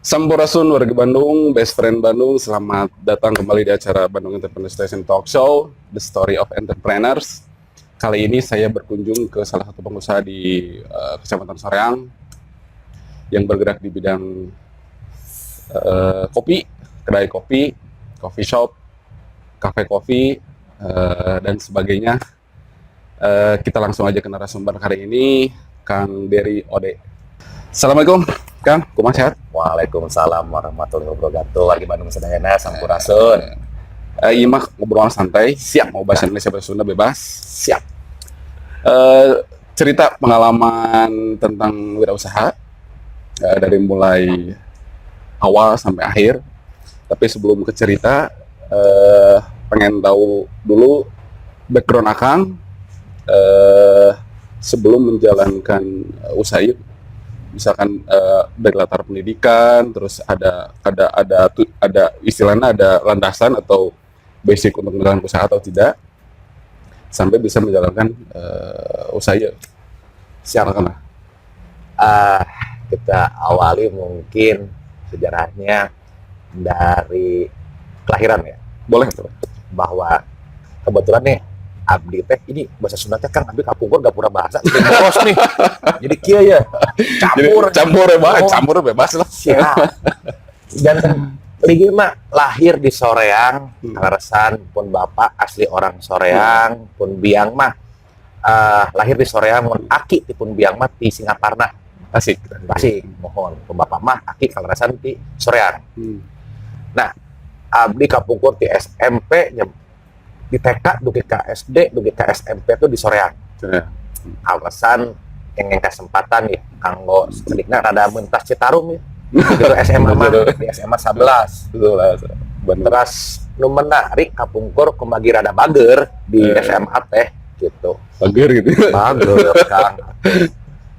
Sampurasun warga Bandung, best friend Bandung, selamat datang kembali di acara Bandung Entrepreneur Station Talk Show, The Story of Entrepreneurs. Kali ini saya berkunjung ke salah satu pengusaha di Kecamatan Soreang yang bergerak di bidang kopi, kedai kopi, coffee shop, cafe kopi, dan sebagainya. Kita langsung aja ke narasumber hari ini, Kang Dery Ode. Assalamualaikum, Kang. Kumaha sehat? Waalaikumsalam warahmatullahi wabarakatuh. Wargi Bandung Sedayana, Sampurasun. Iya mah ngobrol santai. Siap mau bahasa Indonesia bahasa Sunda bebas. Siap. Cerita pengalaman tentang wirausaha dari mulai awal sampai akhir. Tapi sebelum ke cerita, pengen tahu dulu background Akang sebelum menjalankan usaha itu. Misalkan dari latar pendidikan, terus ada istilahnya ada landasan atau basic untuk menjalankan usaha atau tidak, sampai bisa menjalankan usaha. Silakan. Kita awali mungkin sejarahnya dari kelahiran ya. Boleh tuh. Bahwa kebetulan nih abdi teh ini bahasa Sunda teh kan abdi kapungkur gapura bahasa jadi bos nih. Jadi kieu ya. Campur bebas lah. Siap. Dan Ligi mah lahir di Soreang, Kaleresan pun bapak asli orang Soreang, pun biang mah lahir di Soreang, mun aki ti pun biang mah di Singaparna. Tasik, mohon. Pun bapak mah aki Kaleresan di Soreang. Nah, abdi kapungkur di SMP di TK, dugi ke SD, dugi ke SMP itu di Soreang. Alasan yang kesempatan ya, kanggo sedikitnya rada mentas Citarum ya. Begitu SMA mah, di SMA 11. Terus nu menarik kapungkur kembagi rada bager di SMA teh gitu. Bager gitu. Bager Kang.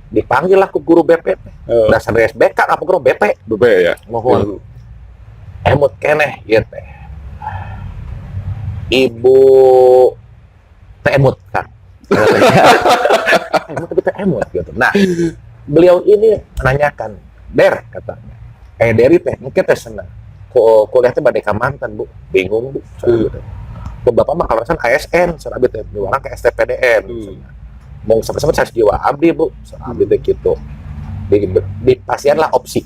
Dipanggil lah ku guru BP teh. Dasar SBK kapungkur BP. BP ya. Mohon. Emut keneh ieu teh. Ibu Teh Emut kan. Emut tapi Teh Emut gitu. Nah, beliau ini menanyakan, "Der," katanya. Dery teh, mungkin teh senang. Kuliah teh bade ka mantan, Bu. Bingung, Bu. Ku bapak mah kaleresan ASN, soal abdi teh diwarang ke STPDN. Mau sampai saya jiwa abdi, Bu. Soal abdi teh gitu. Di pasien lah opsi.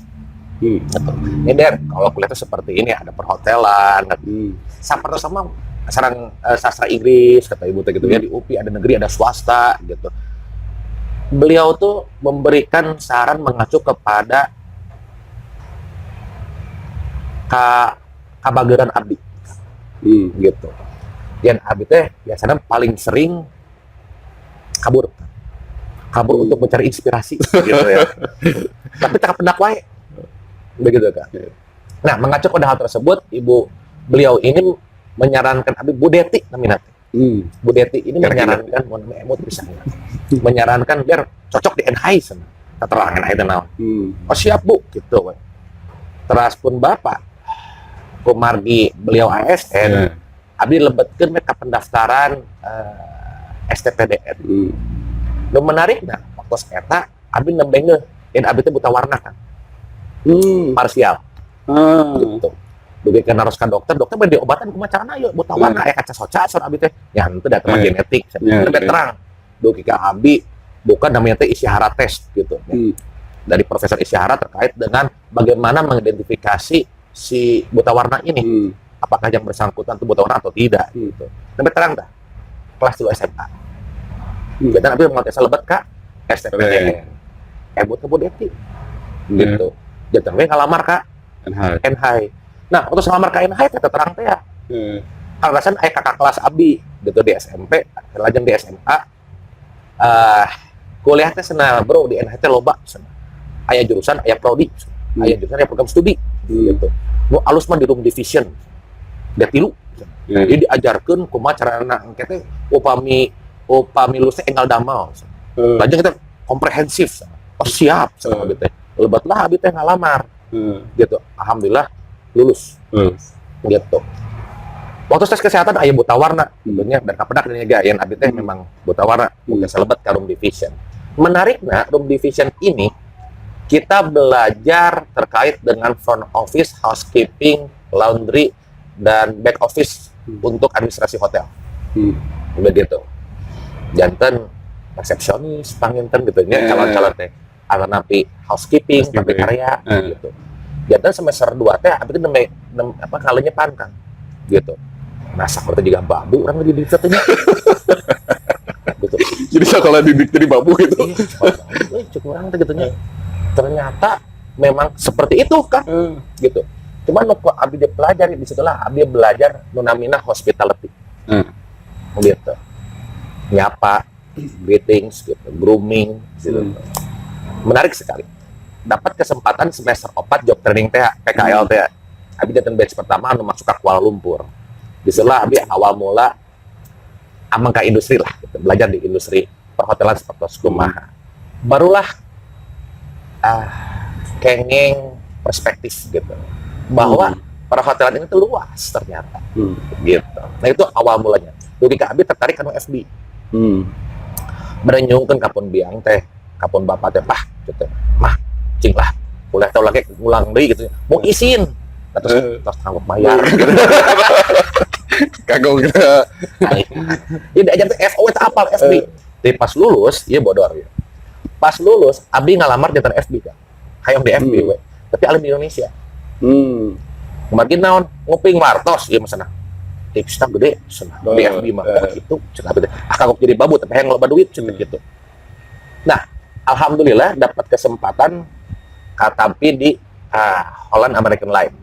Ini Der, kalau kuliah itu seperti ini, ada perhotelan, saperto sama sarang sastra Inggris kata ibu teh gitu ya, di UPI ada negeri ada swasta gitu. Beliau tuh memberikan saran mengacu kepada kabageran abdi gitu. Dan abdi teh biasanya paling sering kabur untuk mencari inspirasi gitu ya. Tapi tak pendak wae begitu kan. Nah, mengacu pada hal tersebut, beliau ini menyarankan abdi Bu Deti namanya. Bu Deti ini menyarankan mau namanya emot bisa. Menyarankan biar cocok di NHI sana. Keterangan NHI dan naon. Oh siap Bu gitu. Terus pun bapak kumargi beliau ASN, abdi lebetkeun mereka pendaftaran STPDN. Nu menarik nah waktu eta abdi nembengeuh dan abdi teh buta warna kan. Parsial. Gitu. Dugi ke naroskan dokter beri obatan kumaha carana yeuh buta warna aya kaca soca sor abi teh nya henteu da teman genetik lebih terang. Dugi ka abi bukan namanya teh isyahara test gitu. Dari Profesor Isyahara terkait dengan bagaimana mengidentifikasi si buta warna ini. Apakah yang bersangkutan itu buta warna atau tidak gitu. Lebih terang dah. Kelas 2 SMA. Kita abi mau tes lebet ka STPDN. Buat ke Budeti. Gitu. Jangan we ngalamar ka NHI. Nah, untuk selamar ke NHI kita terang teh ya. Alasan kakak kelas abdi gitu di SMP, lajeng di SMA. Kuliah teh cenah bro di NHI teh loba cenah. Aya jurusan, aya prodi, aya jurusan, aya program studi gitu. Nu alus mah di room division. Da 3. Jadi diajarkeun kumaha carana engke teh upami lulus teh enggal damal. Lajeng kita komprehensif. Oh siap cenah abdi teh. Lebatlah abdi teh ngalamar. Gitu. Alhamdulillah lulus. Gitu. Waktu tes kesehatan aya buta warna tentunya dan kapedak dan nya yang abdi teh memang buta warna mungkin selebat ka room division. Menariknya room division ini kita belajar terkait dengan front office, housekeeping, laundry, dan back office untuk administrasi hotel. Begitu. Janten resepsionis, panginten gitu nya, calon-calon teh. Anak napi housekeeping, tapi karya gitu. Janten semester 2 teh abis itu kalinya pantang gitu. Masak berarti juga babu orang di diri teh. Gitu. Jadi sekolah didik jadi babu gitu. Cukup orang teh gitunya. Ternyata memang seperti itu kan, gitu. Cuman nuku abdi dia pelajari di situlah abdi belajar nunamina hospitality, gitu. Nyapa, greetings, gitu, grooming, gitu. Menarik sekali. Dapat kesempatan semester 4 job training teh PKL teh. Abdi datang batch pertama anu masuk ke Kuala Lumpur. Di situlah abdi awal mula amang ke industri lah, gitu. Belajar di industri perhotelan seperti kumaha. Barulah kenging perspektif gitu bahwa perhotelan ini tuh luas ternyata gitu. Nah itu awal mulanya. Dugi ka abdi tertarik kan FB. Berenyungkeun kapun biang teh, kapun bapak teh pah gitu. Mah cing lah kuliah tau lagi ngulang deui gitu. Mau izin. Terus tanggung bayar gitu. Kagok gitu. Ya diajar teh FO teh apal FB. Tapi pas lulus ieu bodor ya. Pas lulus, abdi ngalamar di FB kan. Hayang di FB we. Tapi alim di Indonesia. Kemarin naon nguping martos ieu masana. Tips tak gede cenah di FB mah. Gitu cenah abdi. Kagok jadi babu tapi hayang loba duit cenah gitu. Nah, alhamdulillah dapat kesempatan katampi di Holland American Line.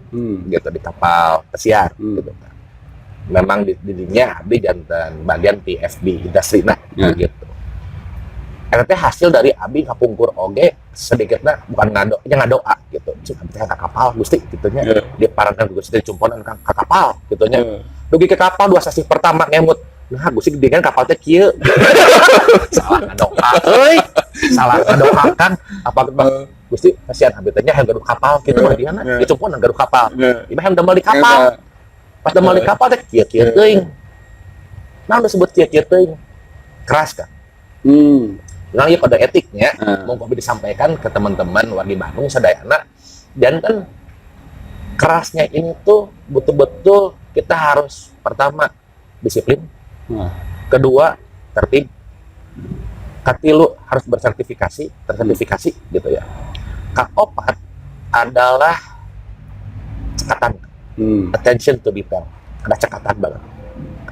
Gitu di kapal pesiar gitu. Memang di didinya abdi jantan bagian PFB industri nah gitu. Eta hasil dari abdi ngapungkur oge sedikitnya bukan ngadoa gitu. Cuma abdi ka kapal Gusti gitu nya. Dia parangan Gusti cumponan ka kapal gitu nya. Dugi ke kapal 2 sasi pertama ngemut. Nah Gusti gedean kapal teh kieu. Salah ngadoa euy. Salah ngadoakan apa Gusti kasihan abdi teh nya hayang gaduh kapal kitu mah dia na. Dia cumponan gaduh kapal. Ieu hayang damel di kapal. Pas damel di kapal teh kieu-kieu teuing. Nah disebut kieu-kieu teuing. Keras kan? Nah, ya pada etiknya, mau disampaikan ke teman-teman wargi Bandung sadayana, dan kan kerasnya ini tuh betul-betul kita harus pertama disiplin, kedua tertib, katilu harus tersertifikasi gitu ya. Kaopat adalah cekatan, attention to detail, ada cekatan banget,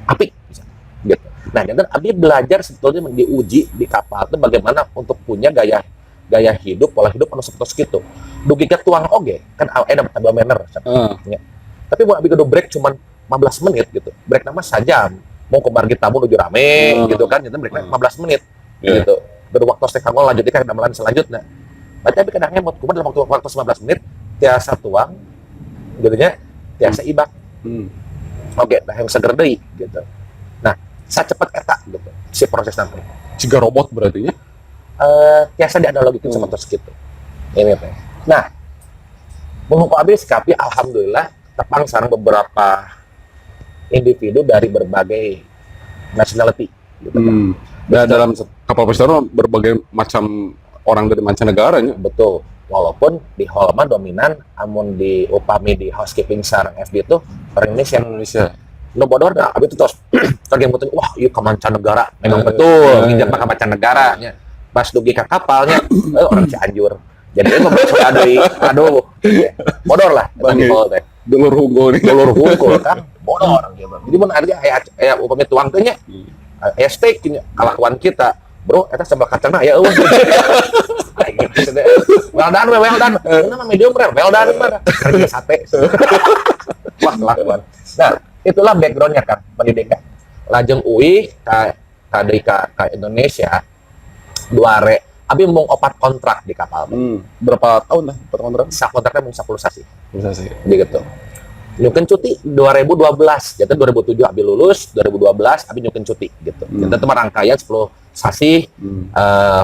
apik bisa, gitu. Nah, dan abdi belajar sebetulnya diuji di kapal itu bagaimana untuk punya gaya hidup, pola hidup anu seperti itu. Dugi ke tuang oge kan ada table manner. Ya. Tapi mau abdi kudu break cuman 15 menit gitu. Break nama sajam. Mau ke margi tamu nuju rame gitu kan, jadi break 15 menit gitu. Baru waktu teh kanggo lanjut ka damelan selanjutnya. Berarti abdi kadang ngemot kumaha dalam waktu 15 menit tiasa tuang gitu nya, tiasa ibak. Oge, dah yang seger deui gitu. Nah, sacepat eta gitu si proses nanti. Ciga robot berarti ya? Biasa dianalogikan seperti itu. Ini teh. Nah, mengumpul abis kapi alhamdulillah tepang sareng beberapa individu dari berbagai nationality gitu. Dan dalam kapal pesiar berbagai macam orang dari mancanegara ya? Betul. Walaupun di Holman dominan, amun di upami di housekeeping sareng FB itu orang Indonesia. No bodor dah, abis itu terus target mutu, wah iya ke mancanegara, memang betul, nginjak ke mancanegara. Pas dugi ke kapalnya, orang Cianjur. Jadi dia membaca aduh, bodor lah, tadi teh. Dulur hunggul nih. Dulur hunggul kan, bodor gitu. Jadi mun artinya aya upami tuang teh nya, aya steak kalakuan kita, bro, eta sambal kacang aya eueuh. Well done. Ini mah medium rare, well done mah. Kerja sate. Wah, kelakuan. Nah, itulah backgroundnya kan pendidikan. Lajeng UI ka Indonesia 2 abi mung 4 kontrak di kapal. Berapa tahun lah kontrak? Sak kontraknya mung 10 sasi. Gitu. Nyukeun cuti 2012. Jadi 2007 abi lulus, 2012 abi nyukeun cuti gitu. Kita tuh rangkaian 10 sasi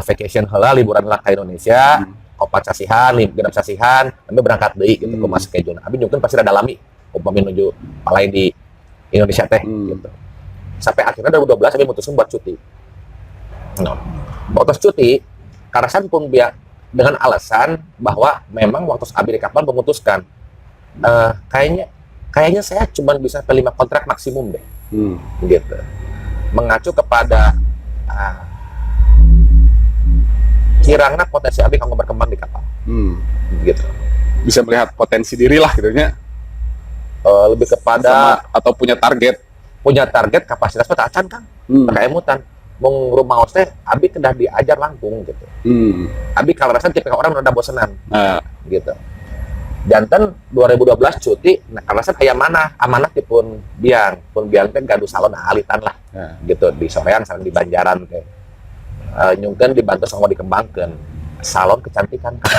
vacation heula liburan lah ke Indonesia. 4 sasihan, 5 sasihan, kami berangkat deui gitu ke mas schedule. Abi nyukeun pasti rada lami. Upami menuju palai di Indonesia teh gitu. Sampai akhirnya 2012 kami mutusin buat cuti. Waktu cuti, karasan pun biar dengan alasan bahwa memang waktu Abi di kapal memutuskan kayaknya saya cuma bisa ke 5 kontrak maksimum deh, gitu. Mengacu kepada kirangna potensi Abi kalau berkembang di kapal, gitu. Bisa melihat potensi diri lah gitu nya. Lebih kepada Atau punya target. kapasitas peta acan Kang, pakai emutan. Mau rumah teh Abi kedah diajar langkung gitu. Abi kalau rasa tipe orang udah bosenan, gitu. Jantan 2012 cuti, nah kalau rasa kayak mana amanah di pun biang teh gaduh salon alitan lah, gitu di Soreang sareng di Banjaran teh. Nyungkeun dibantu sama dikembangkan salon kecantikan Kang.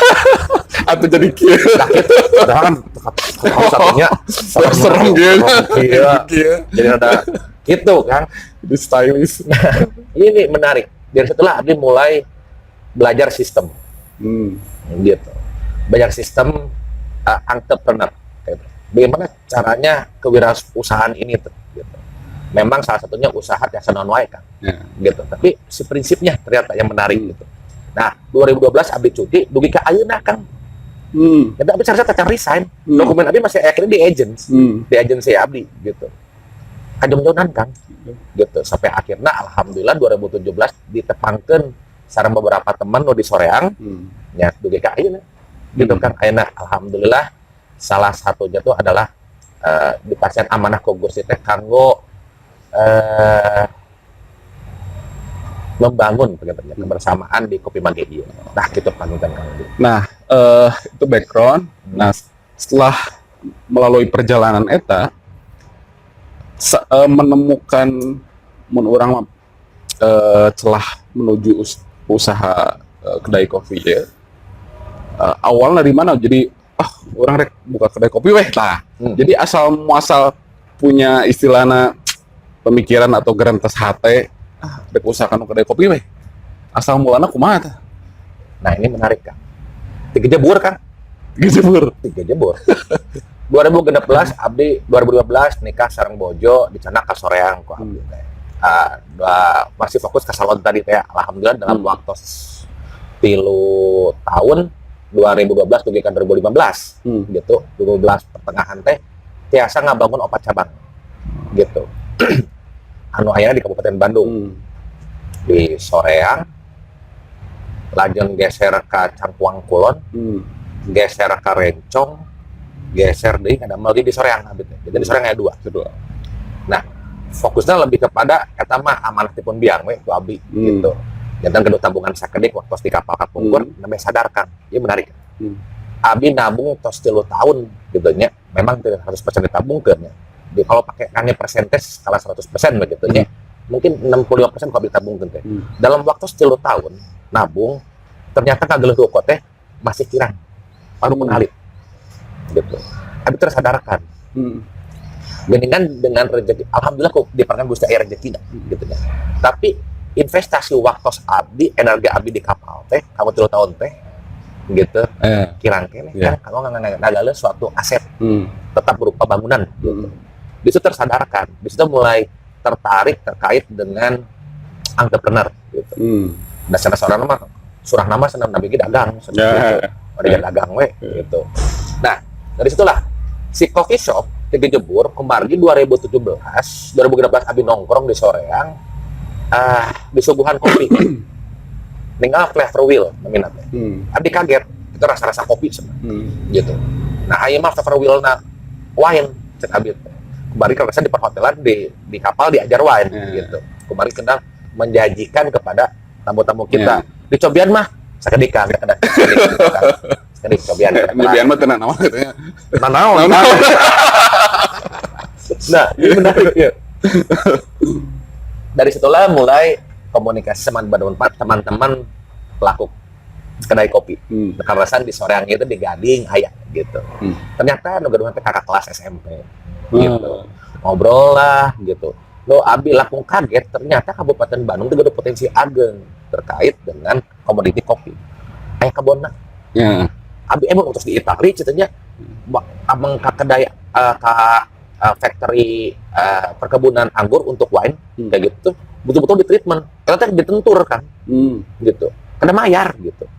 Atau jadi kieu. Nah gitu, padahal kan satunya serem gitu. Jadi ada gitu Kang. Di stylish. Ini menarik. Dari setelah Abi mulai belajar sistem, gitu. Belajar sistem entrepreneur. Gitu. Bagaimana caranya kewirausahaan ini tuh? Gitu. Memang salah satunya usaha jasa non wae Kang, gitu. Tapi si prinsipnya ternyata yang menarik gitu. Nah, 2012 Abi cuti, dugi ke ayeuna Kang. Tapi Abi seharusnya tak resign. Dokumen Abi masih akhirnya di agensi Abi gitu. Kajong-jongan Kang, gitu. Sampai akhirnya alhamdulillah 2017 ditepangkeun sareng beberapa teman di Soreang, nya dugi ka ayeuna. Gitu Kang, ayeuna alhamdulillah salah satunya tuh adalah dipasien amanah ku Gusti teh kanggo membangun kebersamaan di Kopi Mage ieu. Nah, gitu panggilan Kang. Nah, itu background. Nah, setelah melalui perjalanan eta menemukan mun urang celah menuju usaha kedai kopi ya. Awalnya dari mana? Jadi orang rek buka kedai kopi weh tah. Jadi asal muasal punya istilahna pemikiran atau gerantes hate rek usahakan kedai kopi weh. Asal mulana kumaha tah? Nah, ini menarik Kang. Tiga jebur Kang. Tiga jebur. 2016 Abdi 2012 nikah sareng bojo di Cana ka Soreang ku Abdi teh. Masih fokus ke salon tadi teh. Alhamdulillah dalam waktu 3 tahun 2012 tuh kan 2015 gitu. 2012 pertengahan teh tiasa ngabangun 4 cabang gitu. Anu aya di Kabupaten Bandung. Di Soreang, lajeng geser ke Cangkuang Kulon, geser ke Rencong, geser deh ada lagi di Soreang Abdi. Jadi di Soreang ada dua. Nah, fokusnya lebih kepada eta mah amanah tipun biang we ku Abi gitu. Jantan kedua tabungan sakedik waktu di kapal kapungkur namanya sadarkan. Ieu menarik. Abi nabung tos 3 tahun gitu nya. Memang 100% ditabungkeun nya. Jadi kalau pakai kane persentase skala 100% begitu nya. Mungkin 65% ku Abi tabungkeun teh. Dalam waktu 10 tahun nabung ternyata kageuleuh ruko teh masih kirang. Baru mengalit. Gitu. Abi tersadarkan. Mendingan dengan rezeki, alhamdulillah kok diperkan Gusti aya rezeki gitu ya. Tapi investasi waktu Abdi, energi Abdi di kapal teh, kamu 3 tahun teh, gitu. Kirang kene kan kamu ngagaleun suatu aset, tetap berupa bangunan. Gitu. Di situ tersadarkan, di situ mulai tertarik terkait dengan entrepreneur. Gitu. Dasar seorang nama, surah nama senang nabi dagang, ada dagang we, gitu. Nah, dari situlah si coffee shop Tiga Jebur kemarin 2017 2016 Abi nongkrong di Soreang di suguhan kopi ninggal flavor wheel nominatnya. Abi kaget itu rasa-rasa kopi sebenarnya gitu. Nah ayeuna mah flavor wheel na wine cek Abi kemarin kalau di perhotelan di kapal diajar wine gitu. Kemarin kenal menjanjikan kepada tamu-tamu kita dicobian mah sakedikan sekali cobian mah tenang naon katanya. Naon. Nah, ini menarik ya. Dari situlah mulai komunikasi sama teman-teman pelaku kedai kopi. Kawasan di Soreang itu di Gading aya gitu. Ternyata nu gaduhan teh kakak kelas SMP. Gitu. Ngobrol lah gitu. Lo Abi langsung kaget ternyata Kabupaten Bandung itu ada potensi ageng terkait dengan komoditi kopi. Kayak kebonna. Abi emang terus di Itali ceritanya abang ke kedai factory perkebunan anggur untuk wine kayak gitu betul-betul di treatment ternyata ditentur kan gitu karena mayar gitu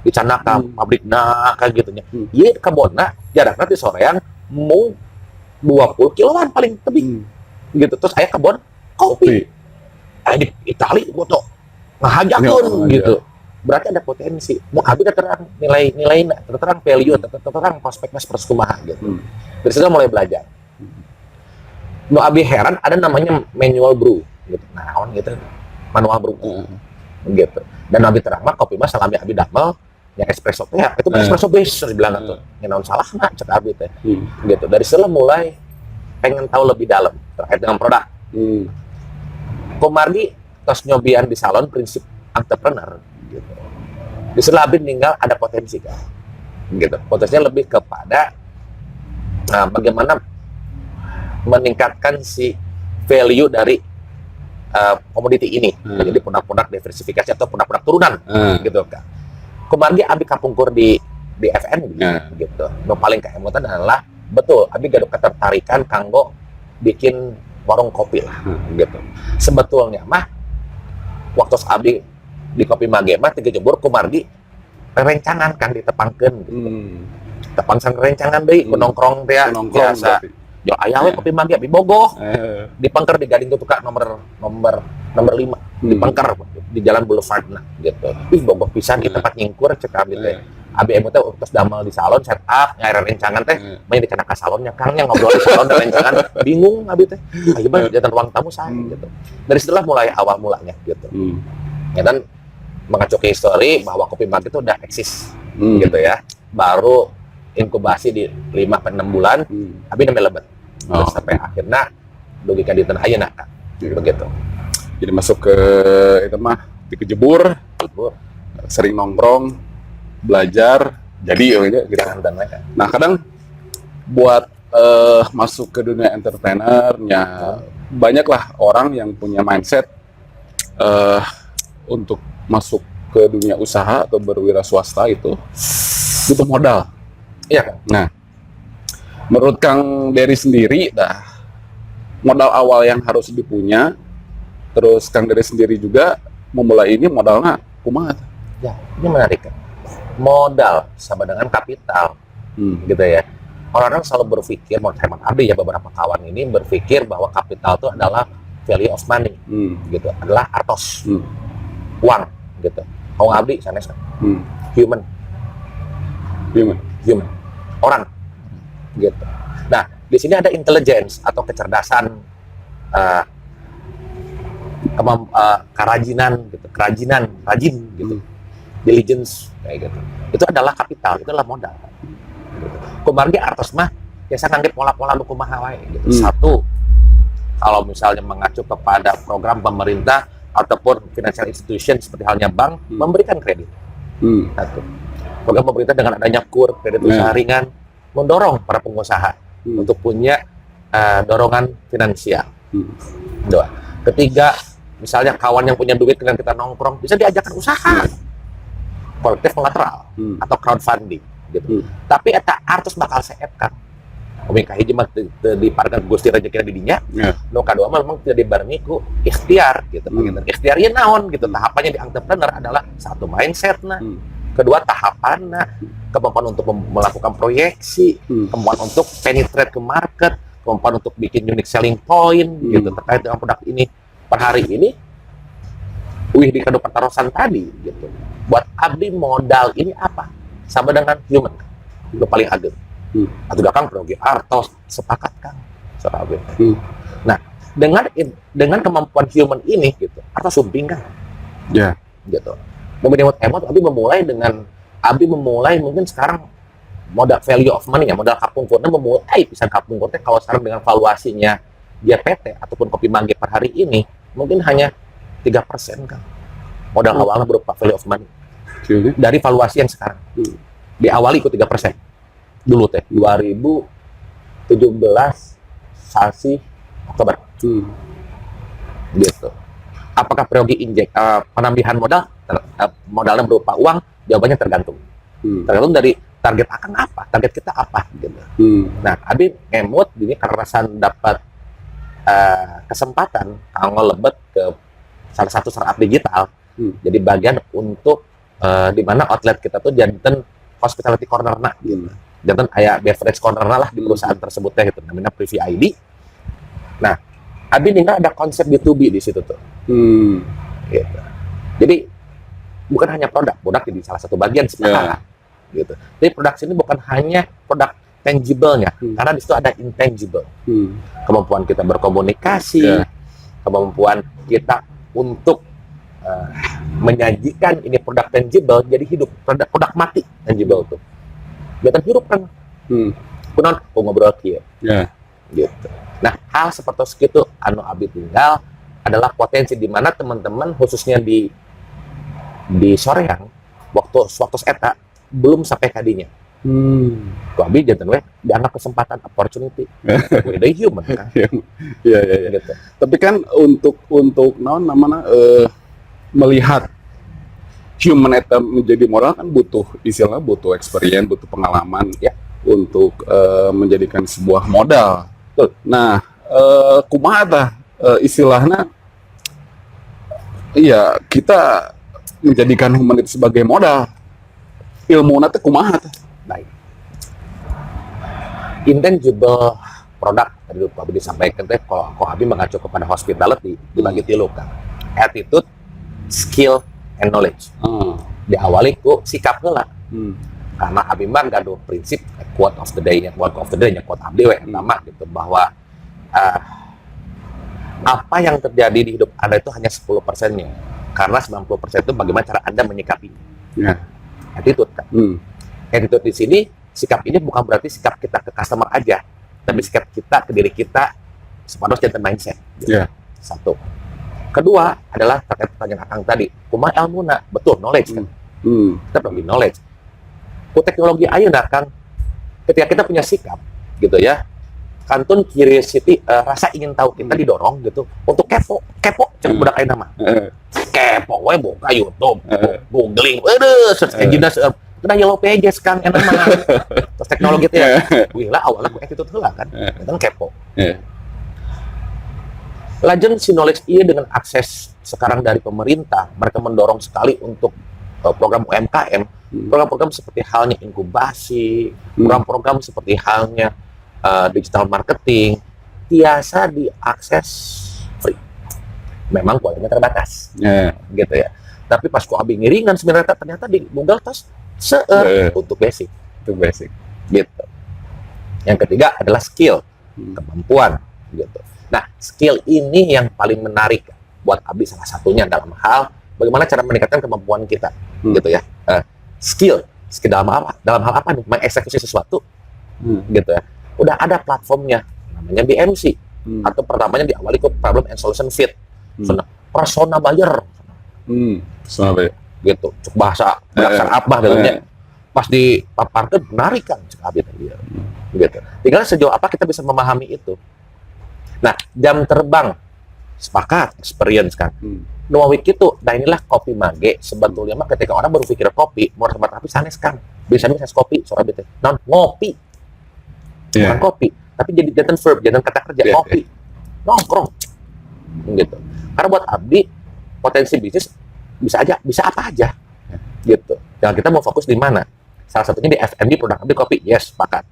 dicanakan pabrik kayak gitu nya. Ieu kebonna jarakna ti soreang mung 20 kiloan paling tebing. Gitu. Terus aya kebon kopi. Di Itali foto ngahajakeun gitu. Berarti ada potensi. Mau abi terang nilai terang value, terang prospeknya seperti kumaha gitu. Dari situ mulai belajar. Mau abi heran ada namanya manual brew gitu. Naon gitu. Manual brew. Gitu. Dan abi terang mah kopi mah salami abi damel yang espresso teh itu espresso base dibilang tuh. Naon salah mah cek abi teh. Gitu. Dari situ mulai pengen tahu lebih dalam terkait dengan produk. Komardi tos nyobian di salon prinsip entrepreneur gitu. Di selabin tinggal ada potensi kan, gitu. Potensinya lebih kepada bagaimana meningkatkan si value dari komoditi ini, jadi produk-produk diversifikasi atau produk-produk turunan, gitu kan. Kemarin abi kapungkur di FN, gitu. Yang paling keemutan adalah betul, abi gaduh ketertarikan kanggo bikin warung kopi lah, gitu. Sebetulnya mah waktu abi di Kopi Mage mah tiga jebur kumargi rencangan kan ditepangkeun gitu. Tepang sang rencangan deui ku nongkrong teh biasa. Yo aya we Kopi Mage di Bogoh. Dipangker di Gading Tutuka nomor 5. Dipangker di Jalan Boulevard nah gitu. Ih Bogoh pisan di tempat nyingkur cek abi teh. Abi emu teh terus damel di salon setup ngair rencangan teh main di kana ka salonnya Kang yang ngobrol di salon dan rencangan bingung abi teh. Ayo mah di ruang tamu saya gitu. Dari situlah mulai awal mulanya gitu. Ya dan mengacu ke histori bahwa Kopi Mage itu udah eksis gitu ya. Baru inkubasi di 5-6 bulan tapi namanya lebet. Terus sampai akhirnya dugi ka dinten ayeuna Kang. Begitu. Jadi masuk ke itu mah dikejebur, sering nongkrong, belajar, jadi gitu. Nah kadang buat masuk ke dunia entrepreneurnya banyaklah orang yang punya mindset untuk masuk ke dunia usaha atau berwira swasta itu butuh modal. Iya kan? Nah, menurut Kang Dery sendiri, modal awal yang harus dipunya, terus Kang Dery sendiri juga memulai ini modalnya kumaha? Ya, ini menarik kan? Modal sama dengan kapital, gitu ya. Orang-orang selalu berpikir, mau hemat abi ya beberapa kawan ini berpikir bahwa kapital itu adalah value of money, gitu, adalah artos, uang, gitu. Kalau abdi sanes human, orang, gitu. Nah, di sini ada intelligence atau kecerdasan, kerajinan, gitu, rajin, gitu, diligence, kayak gitu. Itu adalah kapital, itu adalah modal. Gitu. Kumargi artos mah, biasa nganggep pola-pola lu kumaha wae, gitu. Satu, kalau misalnya mengacu kepada program pemerintah ataupun financial institution seperti halnya bank memberikan kredit. Satu. Program pemerintah dengan adanya KUR, kredit usaha ringan, mendorong para pengusaha untuk punya dorongan finansial. Dua. Ketiga, misalnya kawan yang punya duit dengan kita nongkrong bisa diajakkan usaha, kolektif kolateral atau crowdfunding, gitu. Tapi eta artos bakal seep kan. Umi kahiji mah di pargan Gusti rezeki di dinya. Nu kadua mah memang tidak dibarengi ku ikhtiar gitu. Ikhtiar ieu naon gitu. Tahapannya di entrepreneur adalah satu mindset-na. Kedua tahapanna, kemampuan untuk melakukan proyeksi, kemampuan untuk penetrate ke market, kemampuan untuk bikin unique selling point gitu terkait dengan produk ini. Per hari ini di kado pertaruhan tadi gitu. Buat abdi modal ini apa? Sama dengan human. Itu paling agak. Atau Kang Progi Artos sepakat Kang. Nah, dengan kemampuan human ini gitu, Artos sumping kan? Ya. Gitu. Membuat emot, Abi memulai mungkin sekarang modal value of money ya, modal kapungkurnya memulai bisa kapungkurnya kalau sekarang dengan valuasinya dia PT ataupun Kopi Mage per hari ini mungkin hanya 3% Kang. Modal awalnya berupa value of money. Dari valuasi yang sekarang. Diawali ikut 3%. Dulu teh 2017 Sasi Oktober gitu. Apakah Progi penambahan modal modalnya berupa uang? Jawabannya tergantung dari target akang apa, target kita apa gitu. Nah Abi ngemut ini karena dapat kesempatan kalau lebet ke salah satu startup digital jadi bagian untuk di mana outlet kita tuh jantan hospitality corner nah gitu. Jantan aya beverage corner lah di perusahaan tersebutnya gitu, namanya Privy ID. Nah, abi ninggal ada konsep B2B di situ tuh. Gitu. Jadi bukan hanya produk jadi salah satu bagian sebenarnya. Gitu. Jadi produk ini bukan hanya produk tangible-nya, karena di situ ada intangible. Kemampuan kita berkomunikasi, kemampuan kita untuk menyajikan ini produk tangible jadi hidup, produk mati tangible tuh. Jangan hidup kan. Kunon ngobrol kieu. Gitu. Nah, hal seperti itu anu abi tinggal adalah potensi di mana teman-teman khususnya di soreang waktu eta belum sampai kadinya. Ku abi jantan we dianggap kesempatan, opportunity. Udah human kan. Iya. Gitu. Tapi kan untuk naon namanya melihat human eta menjadi moral kan butuh experience, butuh pengalaman untuk menjadikan sebuah modal. Nah, kumaha tah istilahnya iya kita menjadikan human itu sebagai modal. Ilmu teh kumaha tah? Baik. Intangible produk tadi Pak Abi disampaikan teh kalau Abi mengacu kepada hospitality dibagi tilu kan. Attitude, skill, and knowledge. Diawali ku sikap heula. Karena Abi mah gaduh prinsip quote of the day quote Abdi we nama gitu bahwa apa yang terjadi di hidup Anda itu hanya 10%-nya. Karena 90% itu bagaimana cara Anda menyikapinya. Attitude kan. Attitude di sini, sikap ini bukan berarti sikap kita ke customer aja, tapi sikap kita ke diri kita sepados jantan mindset. Gitu. Satu. Kedua adalah terkait pertanyaan Akang tadi, kumaha ilmuna? Betul, knowledge kan. Kita perlu knowledge. Ku teknologi ayeuna Kang, ketika kita punya sikap gitu ya, kantun curiosity, rasa ingin tahu kita didorong gitu untuk kepo cek budak ayeuna mah. Kepo we buka YouTube, googling, search engine kena Yellow Pages Kang enak mah. Terus teknologi teh wih lah awalnya gue attitude heula kan. Kan kepo. Lajeng si knowledge iya dengan akses sekarang dari pemerintah, mereka mendorong sekali untuk program UMKM, program-program seperti halnya inkubasi, program-program seperti halnya digital marketing, biasa diakses free. Memang kualitasnya terbatas, gitu ya. Tapi pas ku abi ngiringan sebenarnya ternyata di Google tas untuk basic, gitu. Yang ketiga adalah skill, kemampuan, gitu. Nah, skill ini yang paling menarik buat Abi salah satunya dalam hal bagaimana cara meningkatkan kemampuan kita, gitu ya. Skill dalam apa? Dalam hal apa nih? Mengeksekusi sesuatu, gitu ya. Udah ada platformnya, namanya BMC, atau pertamanya diawali ke Problem and Solution Fit, persona buyer, gitu. Cuk bahasa apa gitu. Pas dipaparkan menarik kan, cek Abi tadi, gitu. Tinggal sejauh apa kita bisa memahami itu. Nah, jam terbang sepakat, experience kan. Nuawik itu, nah inilah kopi mage. Sebetulnya mah ketika orang berpikir kopi, mau tempat tapi sanes kan. Biasanya sanes kopi, soalnya bete. Non ngopi, bukan kopi, tapi jadi jantan verb, jantan kata kerja kopi, nongkrong, gitu. Karena buat Abdi potensi bisnis bisa apa aja, gitu. Dan kita mau fokus di mana? Salah satunya di F&B produk Abdi kopi, yes, sepakat,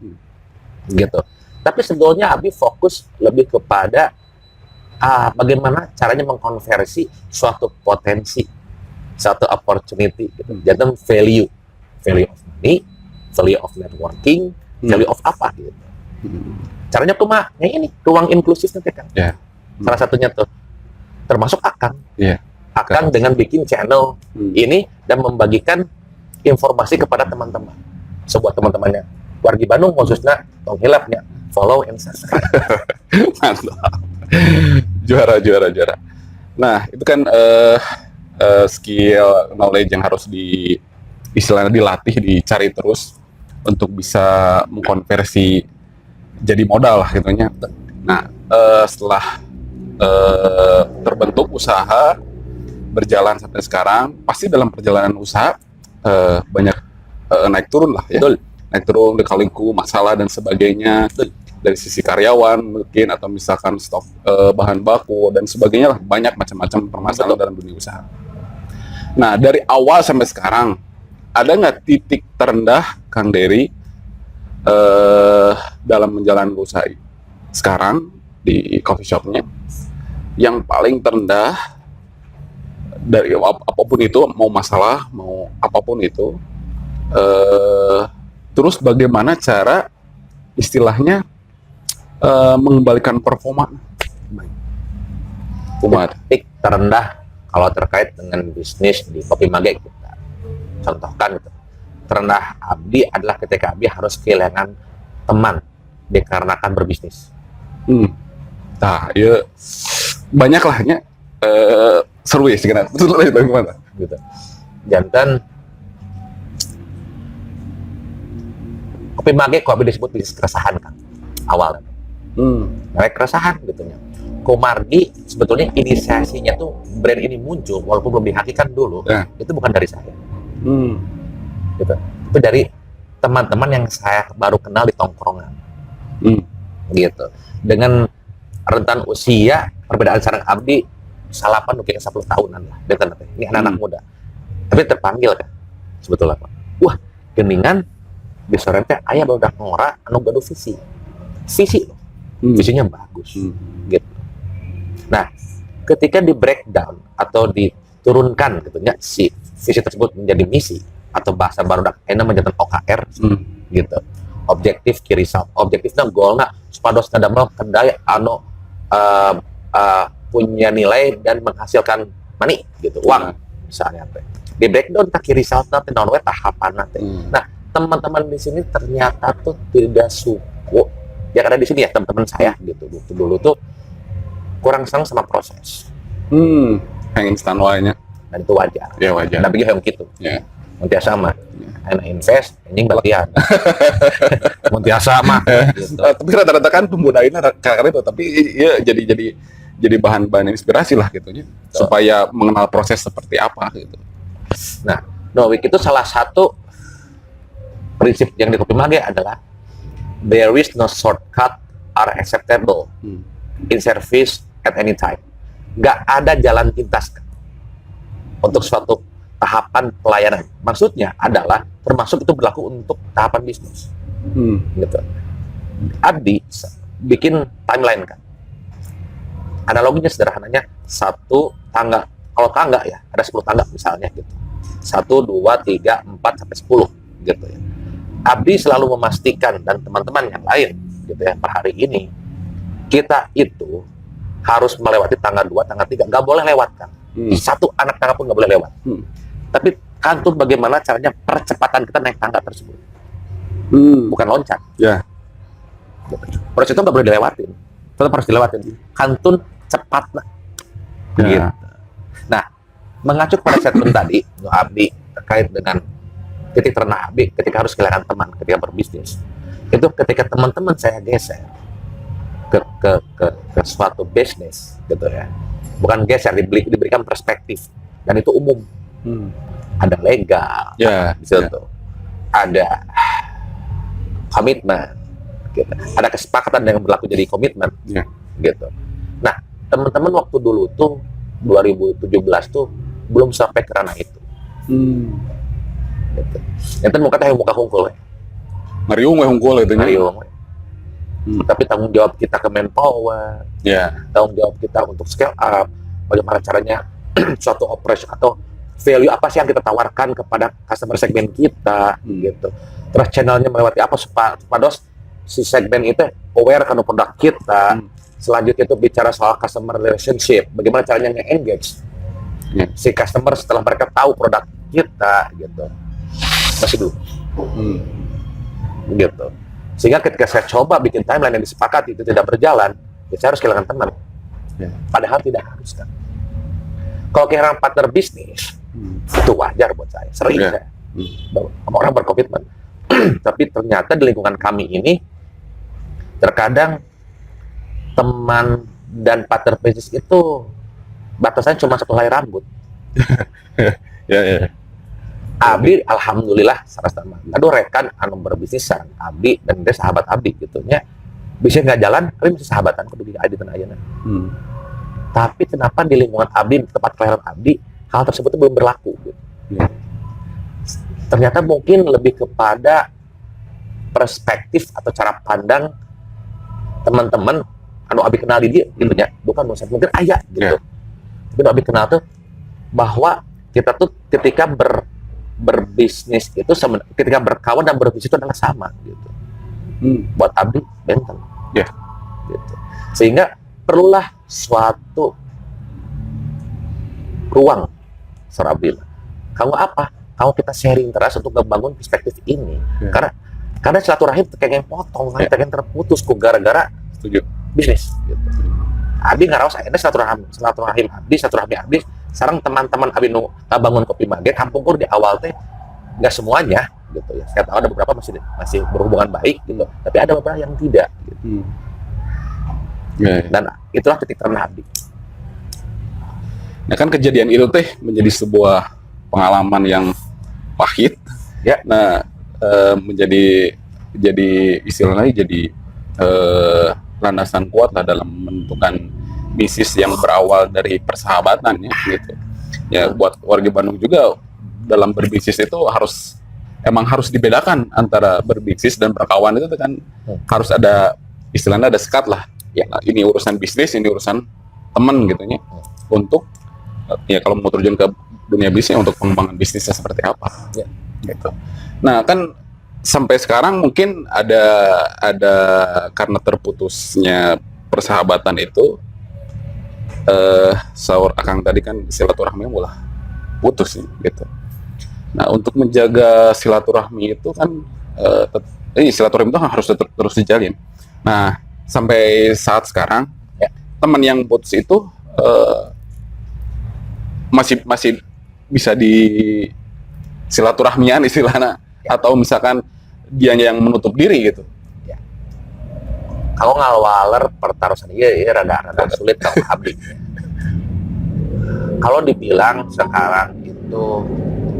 gitu. Tapi sebetulnya Abi fokus lebih kepada bagaimana caranya mengkonversi suatu potensi, suatu opportunity, gitu. Jangan value of money, value of networking, value of apa, gitu. Caranya cuma ini ruang inklusif nanti kan. Salah satunya tuh, termasuk Akang. Akang dengan bikin channel ini dan membagikan informasi kepada teman-teman, sebuah teman-temannya wargi Bandung khususnya tong hilapnya. Follow and subscribe. Mantap. Juara. Nah, itu kan skill, knowledge yang harus istilahnya dilatih, dicari terus untuk bisa mengkonversi jadi modal lah gitunya. Nah, setelah terbentuk usaha berjalan sampai sekarang, pasti dalam perjalanan usaha banyak naik turun lah ya. Naik turun, dekalingku, masalah dan sebagainya. Dari sisi karyawan mungkin, atau misalkan stok bahan baku dan sebagainya lah, banyak macam-macam permasalahan dalam dunia usaha. Nah, dari awal sampai sekarang, ada nggak titik terendah Kang Dery dalam menjalankan usaha sekarang di coffee shopnya yang paling terendah dari apapun itu, mau masalah, mau apapun itu, terus bagaimana cara istilahnya mengembalikan performa umat? Titik terendah kalau terkait dengan bisnis di Kopi Mage kita contohkan itu. Terendah Abdi adalah ketika Abdi harus kehilangan teman dikarenakan berbisnis. Nah, ya banyak lahnya seru ya sih kan? Bagaimana? Gitu. Jantan Kopi Mage kok Abdi disebut bisnis keresahan kan awalnya. Namanya keresahan gitu ya. Komargi sebetulnya inisiasinya tuh brand ini muncul walaupun belum dihakikan dulu, itu bukan dari saya. Gitu. Itu dari teman-teman yang saya baru kenal di tongkrongan. Gitu. Dengan rentan usia perbedaan sarang Abdi salapan mungkin 10 tahunan lah. Ini anak-anak muda. Tapi terpanggil kan sebetulnya Pak. Wah, geningan bisa rente ayah baru ngora anu gaduh visi loh. Visinya bagus. Gitu. Nah, ketika di breakdown atau diturunkan gitu ya, si visi tersebut menjadi misi atau bahasa baru enak menjadi OKR gitu. Objektif key result. Objektifnya goalnya supados ngadamel kendai anu punya nilai dan menghasilkan money gitu, uang misalnya. Di breakdown tak key result nanti naon we tahapan nanti. Nah, teman-teman di sini ternyata tuh tidak suku yang ada di sini ya, teman-teman saya gitu dulu tuh kurang senang sama proses. Yang instan lainnya. Dan itu wajar. Ya wajar. Nah, begitu yang gitu. Ya. Muntia sama. Enak invest, anjing balian. Muntia sama. Gitu. Tapi rata-rata kan pemuda ini karena itu, tapi ya jadi bahan-bahan inspirasi lah gitu ya. Supaya mengenal proses seperti apa gitu. Nah, Nowick itu salah satu prinsip yang di Kopi Mage adalah there is no shortcut are acceptable in service at any time. Nggak ada jalan pintas untuk suatu tahapan pelayanan. Maksudnya adalah termasuk itu berlaku untuk tahapan bisnis. Gitu. Abdi bikin timeline kan. Analoginya sederhananya satu tangga. Kalau tangga ya ada 10 tangga misalnya gitu. 1, 2, 3, 4 sampai 10 gitu ya. Abdi selalu memastikan dan teman-teman yang lain gitu ya per hari ini kita itu harus melewati tangga 2, tangga 3, nggak boleh lewat kan. Satu anak tangga pun nggak boleh lewat. Tapi kantor bagaimana caranya percepatan kita naik tangga tersebut. Bukan loncat. Ya. Proses itu nggak boleh dilewatin. Tetap harus dilewatin. Kantun cepat lah. Gitu. Nah, mengacu pada statement tadi, Abdi terkait dengan titik terendah Abdi ketika harus kehilangan teman ketika berbisnis. Itu ketika teman-teman saya geser ke suatu bisnis gitu ya. Bukan geser, diberikan perspektif dan itu umum. Ada legal, gitu. Ada komitmen, gitu. Ada kesepakatan yang berlaku jadi komitmen, gitu. Nah, teman-teman waktu dulu tuh 2017 tuh belum sampai ke ranah itu. Gitu. Yang muka teh muka hungkul, Mariung hungkul itu. Mariung. Tapi tanggung jawab kita ke manpower, tanggung jawab kita untuk scale up, bagaimana caranya suatu operation atau value apa sih yang kita tawarkan kepada customer segmen kita, gitu. Terus channelnya melewati apa supaya si segmen itu aware kan produk kita. Selanjutnya itu bicara soal customer relationship, bagaimana caranya nge-engage si customer setelah mereka tahu produk kita, gitu. Masih dulu, gitu. Sehingga ketika saya coba bikin timeline yang disepakati itu tidak berjalan, ya saya harus kehilangan teman. Padahal tidak harus kan. Kalau kehilangan partner bisnis, itu wajar buat saya. Sering saya. Orang berkomitmen. Tapi ternyata di lingkungan kami ini, terkadang teman dan partner bisnis itu batasannya cuma satu helai rambut. Abdi, alhamdulillah, sama-sama. Aduh, rekan anu berbisnis sareng Abdi dan dia sahabat Abdi gitu nya. Bisa nggak jalan, tapi masih sahabatan kudu di Adi dan Ayana. Tapi kenapa di lingkungan Abdi, tempat kelahiran Abdi, hal tersebut belum berlaku. Gitu. Ya. Ternyata mungkin lebih kepada perspektif atau cara pandang teman-teman anu abi kenal di dia gitu ya, bukan mungkin ayah gitu. Tapi abi kenal tuh bahwa kita tuh ketika berbisnis itu ketika berkawan dan berbisnis itu adalah sama gitu. Buat abdi benteng. Ya. Gitu. Sehingga perlulah suatu ruang serabil. Kamu apa? Kamu kita sharing terus untuk membangun perspektif ini. Ya. Karena silaturahim pengen potong, pengen terputus ku gara-gara Setuju. bisnis. Gitu. Abi ngaraos akhirnya silaturahim abdi. Sekarang teman-teman abi nu bangun Kopi Mage kampungku di awal teh nggak semuanya gitu ya. Saya tahu ada beberapa masih berhubungan baik gitu, tapi ada beberapa yang tidak. Gitu. Ya. Dan itulah titik terendah abdi. Nah kan kejadian itu teh menjadi sebuah pengalaman yang pahit. Ya. Nah jadi istilahnya jadi landasan kuat lah dalam menentukan bisnis yang berawal dari persahabatan ya gitu. Ya buat warga Bandung juga dalam berbisnis itu emang harus dibedakan antara berbisnis dan berkawan itu kan harus ada istilahnya ada sekat lah. Ya ini urusan bisnis, ini urusan teman gitu ya. Untuk ya kalau mau terjun ke dunia bisnis untuk pengembangan bisnisnya seperti apa. Ya. Gitu. Nah kan sampai sekarang mungkin ada karena terputusnya persahabatan itu sahur Akang tadi kan silaturahmi mulai putus gitu. Nah untuk menjaga silaturahmi itu kan silaturahmi itu harus terus dijalin. Nah sampai saat sekarang teman yang putus itu masih bisa di silaturahmian istilahnya atau misalkan dia yang menutup diri gitu. Ya. Kalau ngalawaler pertarusan iya rada sulit kalau abdi. Kalau dibilang sekarang itu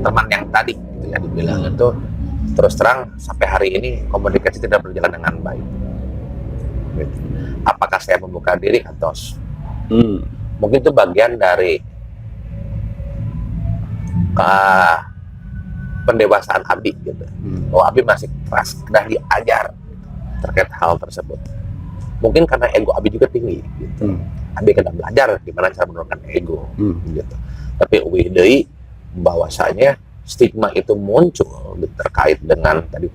teman yang tadi gitu ya dibilang itu terus terang sampai hari ini komunikasi tidak berjalan dengan baik. Gitu. Apakah saya membuka diri atau mungkin itu bagian dari pendewasaan abdi gitu. Bahwa abdi masih keras sudah diajar terkait hal tersebut. Mungkin karena ego abdi juga tinggi gitu. Abdi kena belajar gimana cara menurunkan ego gitu. Tapi uwih deui bahwasanya stigma itu muncul terkait dengan tadi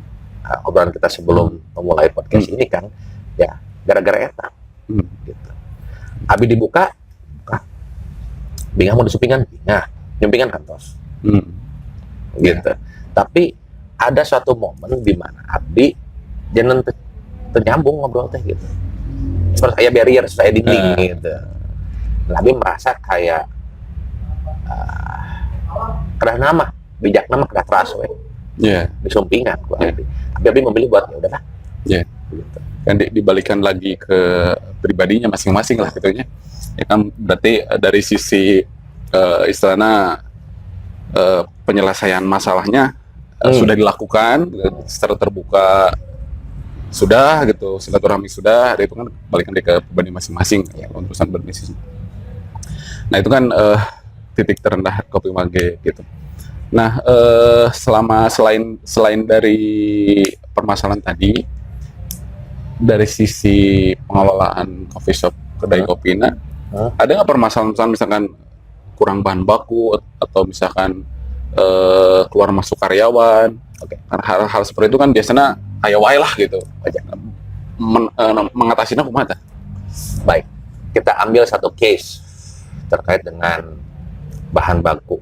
obrolan kita sebelum memulai podcast ini kan ya gara-gara eta gitu. Abdi dibuka bingung mau disupingan nyumpingan kantos gitu. Tapi ada suatu momen di mana abdi jangan ternyambung ngobrol teh gitu. Seperti saya barrier, saya dinding gitu. Nah, abdi merasa kayak kedah nama, bijak nama kedah teras we. Disumpingan ku abdi. Abdi memilih buat ya udahlah. Gitu. Kan dibalikan lagi ke pribadinya masing-masing lah gitu ya. Ya kan berarti dari sisi istilahnya penyelesaian masalahnya sudah dilakukan secara terbuka sudah gitu, silaturahmi sudah, itu kan balikan ke pribadi masing-masing urusan berbisnis. Nah itu kan titik terendah Kopi Mage gitu. Nah selama selain dari permasalahan tadi dari sisi pengelolaan coffee shop kedai kopina ada nggak permasalahan misalkan kurang bahan baku atau misalkan keluar masuk karyawan. Hal-hal seperti itu kan biasanya aya wae lah gitu. Mengatasinya kumaha? Baik, kita ambil satu case terkait dengan bahan baku.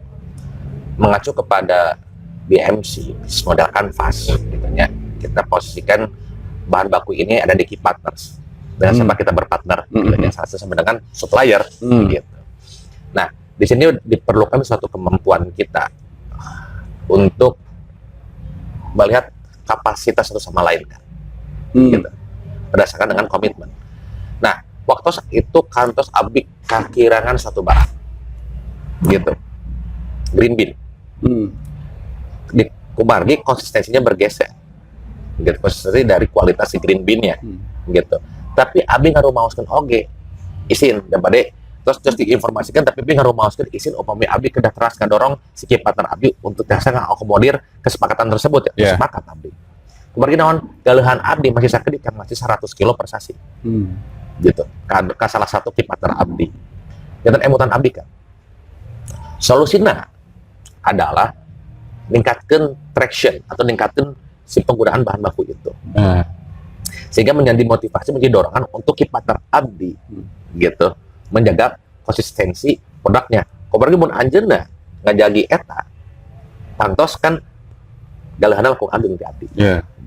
Mengacu kepada BMC, model kanvas gitu ya. Kita posisikan bahan baku ini ada di key partners. Dengan siapa kita berpartner gitu ya, salah satu sama dengan supplier gitu. Nah, di sini diperlukan suatu kemampuan kita untuk melihat kapasitas satu sama lain kan, gitu, berdasarkan dengan komitmen. Nah, waktu itu kantos abdi kekirangan satu barang, gitu, green bean. Di Kumargi konsistensinya bergeser, gitu, konsistensi dari kualitas si green bean-nya, gitu. Tapi abdi ngarumaoskeun oge, isin, daripada terus diinformasikan tapi ngarumaoskeun izin upami abdi kedah teras ngadorong si partner abdi untuk tiasa ngakomodir kesepakatan tersebut ya. Yeah. Sepakat abdi. Kemarin naon galeuhan abdi masih sakedik kan masih 100 kilo per sasi. Gitu. Ka salah satu partner abdi. Dan emutan abdi kan. Solusina adalah meningkatkan traction atau meningkatkan si penggunaan bahan baku itu. Sehingga menjadi motivasi, menjadi dorongan untuk partner abdi gitu, menjaga konsistensi produknya. Kemarin mun anjeunna ngajagi eta pantos kan galeuhanna langkung abdi di abdi.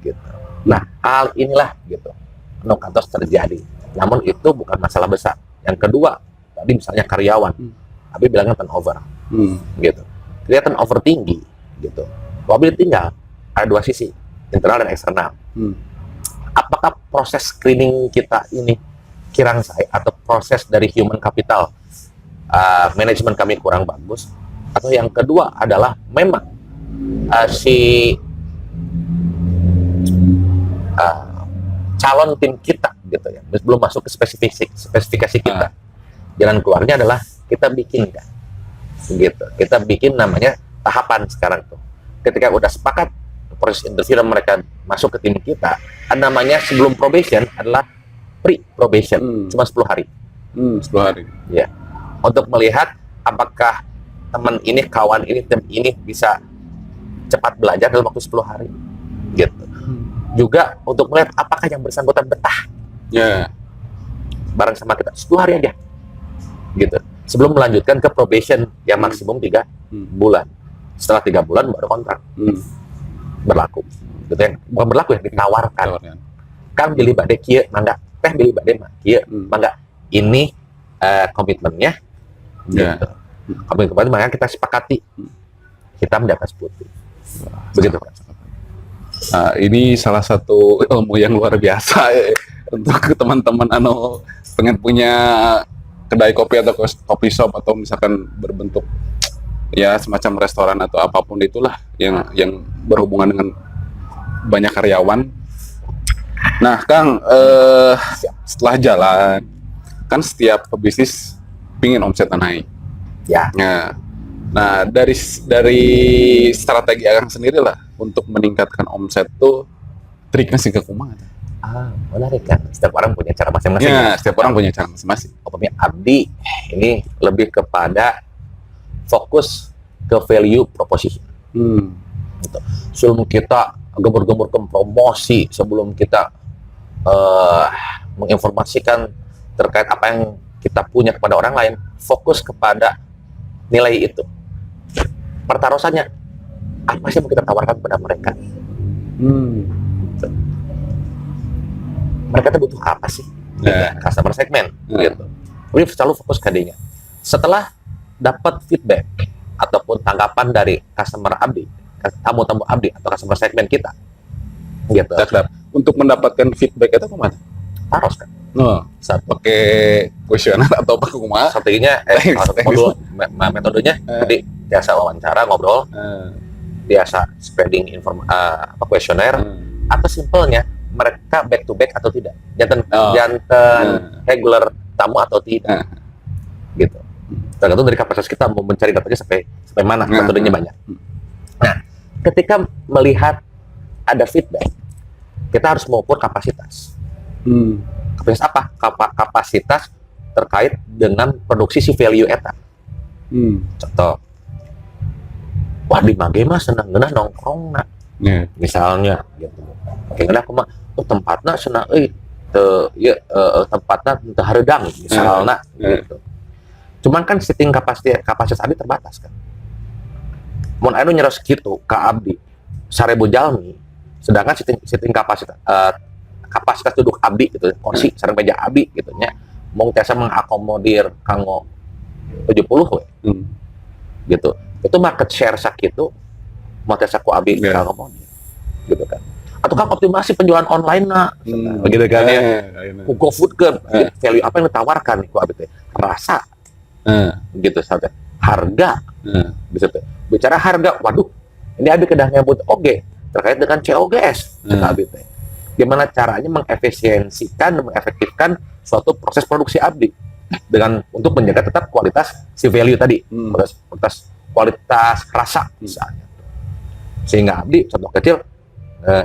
Gitu. Nah, hal inilah gitu anu kantos terjadi. Namun itu bukan masalah besar. Yang kedua, tadi misalnya karyawan, abdi bilangnya turnover. Gitu. Dia turnover tinggi gitu. Mobil tinggal ada dua sisi, internal dan eksternal. Apakah proses screening kita ini kirang saya atau proses dari human capital manajemen kami kurang bagus, atau yang kedua adalah memang si calon tim kita gitu ya belum masuk ke spesifikasi kita. Jalan keluarnya adalah kita bikin kan gitu, kita bikin namanya tahapan sekarang tuh. Ketika udah sepakat proses interview dan mereka masuk ke tim kita, ada namanya sebelum probation adalah pre-probation, cuma 10 hari. 10 hari. Ya. Untuk melihat apakah teman ini, kawan ini, tim ini bisa cepat belajar dalam waktu 10 hari. Gitu. Juga untuk melihat apakah yang bersangkutan betah. Bareng sama kita 10 hari aja. Gitu. Sebelum melanjutkan ke probation yang maksimum 3 bulan. Setelah 3 bulan baru kontrak. Berlaku. Gitu ya. Bukan berlaku ya, ditawarkan. Kang pilih bade kieu, mangga. Teh pilih bade mah kieu, mangga. Ini komitmennya. Gitu. Komitmen maka kita sepakati. Hitam di atas putih. Begitu, Pak. Ini salah satu ilmu yang luar biasa ya, untuk teman-teman pengen punya kedai kopi atau kopi shop atau misalkan berbentuk ya semacam restoran atau apapun itulah yang berhubungan dengan banyak karyawan. Nah, Kang, setelah jalan kan setiap pebisnis pingin omsetnya naik. Ya. Nah, dari strategi Akang sendiri lah untuk meningkatkan omset tuh triknya sih kumaha? Menarik kan. Setiap orang punya cara masing-masing. Ya, setiap orang punya cara masing-masing. Upamanya abdi ini lebih kepada fokus ke value proposition. Gitu. Sebelum kita gembur-gembur ke promosi, sebelum kita menginformasikan terkait apa yang kita punya kepada orang lain, fokus kepada nilai itu. Pertaruhannya apa sih yang mau kita tawarkan kepada mereka? Gitu. Mereka tuh butuh apa sih? Customer segment, gitu. Jadi selalu fokus ke dia. Setelah dapat feedback ataupun tanggapan dari customer abdi, tamu-tamu abdi atau customer segmen kita, gitu. Untuk mendapatkan feedback itu kemana? Taros kan? Pakai kuesioner atau pakai kumaha? Strateginya, metodenya, jadi biasa wawancara, ngobrol, biasa spreading kuesioner, atau simpelnya mereka back to back atau tidak, jantan regular tamu atau tidak, gitu. Tergantung dari kapasitas kita mau mencari datanya sampai mana, metodenya banyak. Nah, ketika melihat ada feedback, kita harus mengukur kapasitas. Kapasitas apa? Kapasitas terkait dengan produksi si value eta. Contoh, wah di mage mah senang ngeunah nongkrong nak, misalnya gitu. Kayaknya aku mah tempatnya senang, tempatnya teu hareudang misalnya, gitu. Cuman kan setting kapasitas abdi terbatas kan. Mun anu nyeros kitu ka abdi 1000 jalmi, sedangkan setting kapasitas duduk abdi gitu, kursi sareng meja abdi gitu nya mung tiasa mengakomodir kanggo 70 we. Gitu. Itu market share sakitu mau tiasa ku abdi mengakomodir. Gitu kan. Atau kan optimasi penjualan online begitu kan ya. Ku GoFood ke value apa yang ditawarkan ku abdi teh? Rasa. Gitu sampai harga. Bisa teh. Bicara harga, waduh. Ini abdi kedah nyambut oge terkait dengan COGS abdi teh. Gimana caranya mengefisiensikan dan mengefektifkan suatu proses produksi abdi. dengan untuk menjaga tetap kualitas si value tadi, kualitas rasa misalnya. Sehingga abdi contoh kecil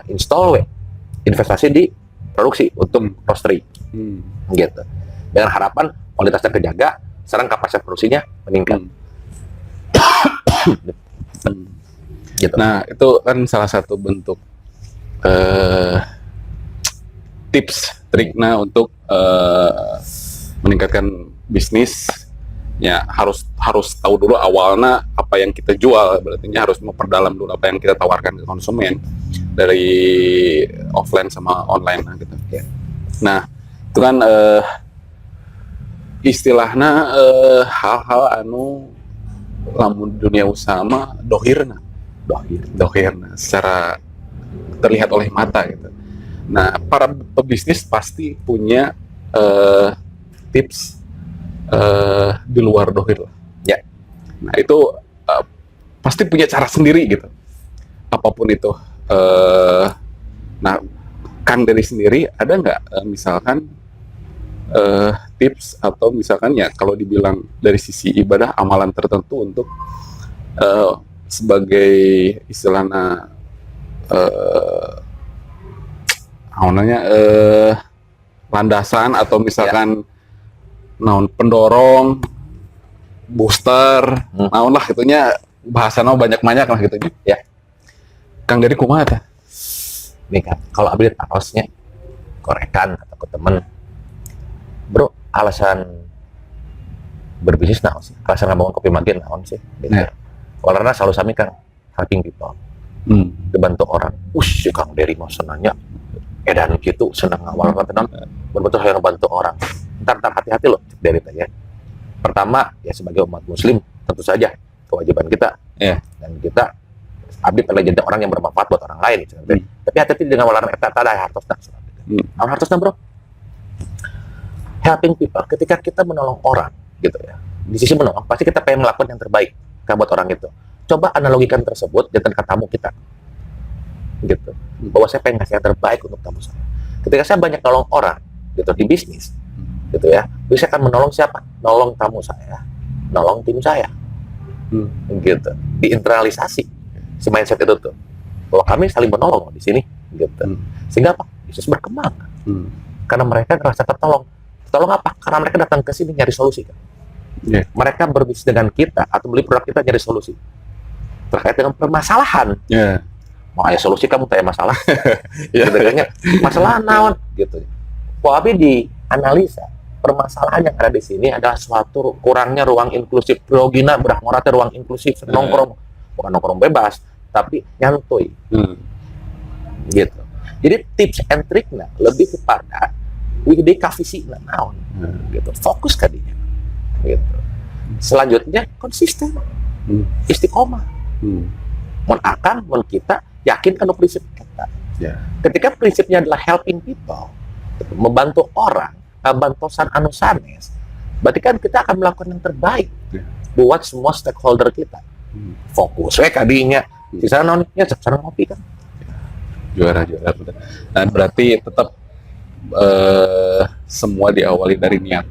install investasi di produksi untuk roastery gitu. Dengan harapan kualitasnya kejaga, sekarang kapasitas produksinya meningkat. Gitu. Nah, itu kan salah satu bentuk tips triknya untuk meningkatkan bisnis. Ya, harus tahu dulu awalnya apa yang kita jual, berarti harus memperdalam dulu apa yang kita tawarkan ke konsumen dari offline sama online gitu. Ya. Nah, itu kan istilahnya hal-hal anu lamun dunia usaha mah dohirna secara terlihat oleh mata gitu. Nah, para pebisnis pasti punya tips di luar dohir lah. Ya. Nah, itu pasti punya cara sendiri gitu. Apapun itu. Nah, Kang dari sendiri ada nggak misalkan tips atau misalkan ya kalau dibilang dari sisi ibadah amalan tertentu untuk sebagai istilahnya landasan atau misalkan naon pendorong booster naon lah gitunya bahasanya banyak lah gitu ya. Kang dari kumaha tah? Nih kan kalau abdi tarosnya korekan atau ke temen, bro, alasan berbisnis naon sih, alasan ngabangun kopi magen naon sih gitu. Karena selalu sami kan helping people, dibantu orang. Si Kang Dery mah senangnya edan gitu, senang awal tenang betul-betul yang bantu orang. Ntar hati-hati loh dari tanya. Pertama ya sebagai umat muslim tentu saja kewajiban kita dan kita abdi adalah jadi orang yang bermanfaat buat orang lain. Tapi hati-hati dengan walaran eta tadi hartosna. Hartosna bro, helping people. Ketika kita menolong orang gitu ya, di sisi menolong pasti kita pengen melakukan yang terbaik buat orang itu. Coba analogikan tersebut dengan tamu kita gitu, bahwa saya pengen ngasih yang terbaik untuk tamu saya. Ketika saya banyak nolong orang gitu di bisnis gitu ya, bisa akan menolong siapa? Nolong tamu saya, nolong tim saya gitu. Diinternalisasi si mindset itu tuh, bahwa kami saling menolong di sini gitu. Sehingga apa? Bisnis berkembang karena mereka merasa tertolong. Tertolong apa? Karena mereka datang ke sini nyari solusi kan. Mereka berbisnis dengan kita atau beli produk kita nyari solusi terkait dengan permasalahan. Mau ada solusi kamu tanya masalah. Sebenarnya masalah naon gitu. Abi dianalisa permasalahan yang ada di sini adalah suatu kurangnya ruang inklusif. Progina berak morate ruang inklusif, nongkrong bukan nongkrong bebas, tapi nyantuy. Gitu. Jadi tips and triknya lebih kepada widi kavisi naon gitu. Fokus kadinya. Gitu. Selanjutnya konsisten. Istiqomah. Mun akan mun kita yakinkan prinsip kita. Ketika prinsipnya adalah helping people, membantu orang, bantosan anu sanes, berarti kan kita akan melakukan yang terbaik buat semua stakeholder kita. Fokus kadinya. Di sana nonnya cara ngopi kan. Juara. Dan berarti tetap semua diawali dari niat.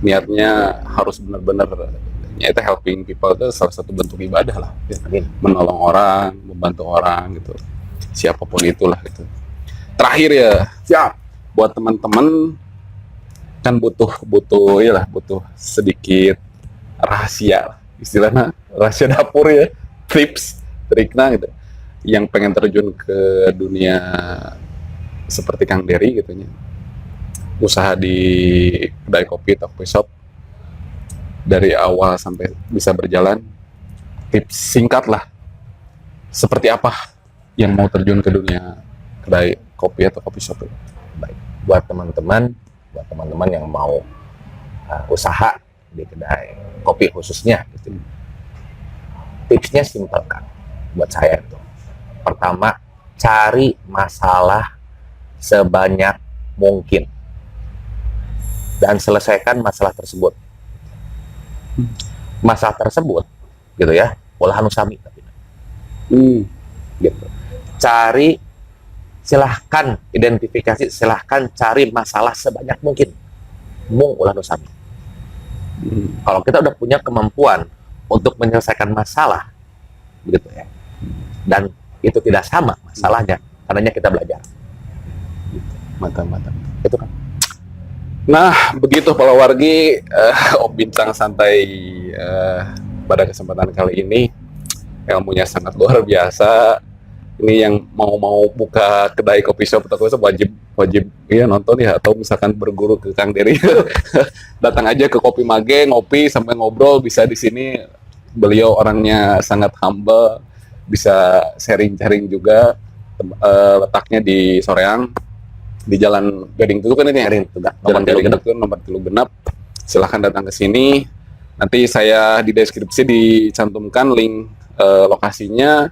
Niatnya harus benar-benar ya itu helping people itu salah satu bentuk ibadah lah. Menolong orang, membantu orang gitu. Siapapun itulah gitu. Terakhir ya, buat teman-teman kan butuh sedikit rahasia, istilahnya rahasia dapur ya, tips, triknya gitu. Yang pengen terjun ke dunia seperti Kang Dery gitu nya. Usaha di kedai kopi atau coffee shop dari awal sampai bisa berjalan, tips singkat lah seperti apa yang mau terjun ke dunia kedai kopi atau coffee shop itu. Baik, buat teman-teman yang mau usaha di kedai kopi khususnya gitu. Tipsnya simpel kan buat saya itu. Pertama, cari masalah sebanyak mungkin dan selesaikan masalah tersebut. Masalah tersebut gitu ya, olah anu sami tapi gitu. Silahkan identifikasi, silahkan cari masalah sebanyak mungkin. Ulah anu sami. Kalau kita udah punya kemampuan untuk menyelesaikan masalah, begitu ya, dan itu tidak sama masalahnya, karenanya kita belajar. Mantap. Itu kan. Nah, begitu Pak Wargi, Om Bincang santai pada kesempatan kali ini. Ilmunya sangat luar biasa. Ini yang mau buka kedai kopi shop atau kopi shop wajib ya nonton ya, atau misalkan berguru ke Kang Dery. Datang aja ke Kopi Mage, ngopi sampai ngobrol bisa di sini. Beliau orangnya sangat humble, bisa sharing-sharing juga. Letaknya di Soreang, di Jalan Gading Tugu kan ini ya? Jalan Gading Tugu nomor 3 Genap. Silahkan datang ke sini. Nanti saya di deskripsi dicantumkan link lokasinya.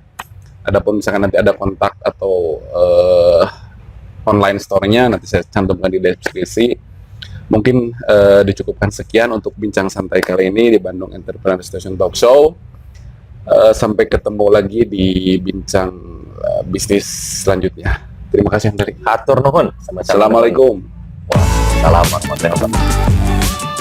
Adapun misalkan nanti ada kontak atau online store-nya, nanti saya cantumkan di deskripsi. Mungkin dicukupkan sekian untuk bincang santai kali ini di Bandung Entrepreneur Station Talk Show. Sampai ketemu lagi di bincang bisnis selanjutnya. Terima kasih yang dari. Hatur nuhun. Assalamualaikum. Waalaikumsalam warahmatullahi wabarakatuh.